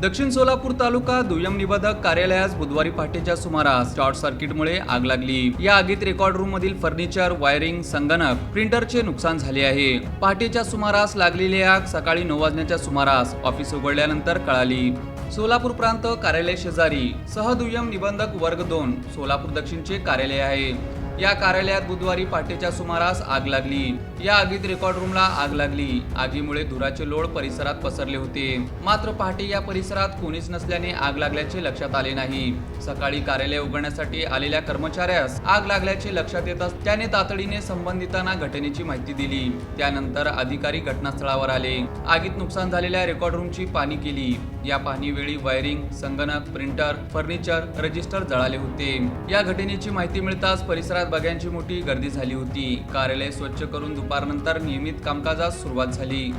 दक्षिण सोलापूर तालुका दुय्यम निबंधक कार्यालयास बुधवारी पहाटेच्या सुमारास शॉर्ट सर्किटमुळे आग लागली। या आगीत रेकॉर्ड रूम मधील फर्निचर, वायरिंग, संगणक, प्रिंटरचे नुकसान झाले आहे। पहाटेच्या सुमारास लागलेली आग सकाळी 9 वाजण्याच्या सुमारास ऑफिस उघडल्यानंतर कळाली। सोलापूर प्रांत कार्यालय शेजारी सहदुय्यम निबंधक वर्ग 2 सोलापूर दक्षिणचे कार्यालय आहे। या कार्यालयात बुधवारी पहाटेच्या सुमारास आग लागली। या आगीत रेकॉर्ड रूमला आग लागली। आगीमुळे धुराचे लोळ परिसरात पसरले होते। मात्र पहाटे या परिसरात कोणीच नसल्याने आग लागल्याचे लक्षात आले नाही। सकाळी कार्यालय उघडण्यासाठी आलेल्या कर्मचाऱ्यास आग लागल्याचे लक्षात येताच त्याने तातडीने संबंधितांना घटनेची माहिती दिली। त्यानंतर अधिकारी घटनास्थळावर आले। आगीत नुकसान झालेल्या रेकॉर्ड रूमची पाहणी केली। या पाहणीवेळी वायरिंग, संगणक, प्रिंटर, फर्निचर, रजिस्टर जळाले होते। या घटनेची माहिती मिळताच परिसरात बघ्यांची मोठी गर्दी झाली होती। कार्यालय स्वच्छ करून दुपारनंतर नियमित कामकाजास सुरुवात झाली।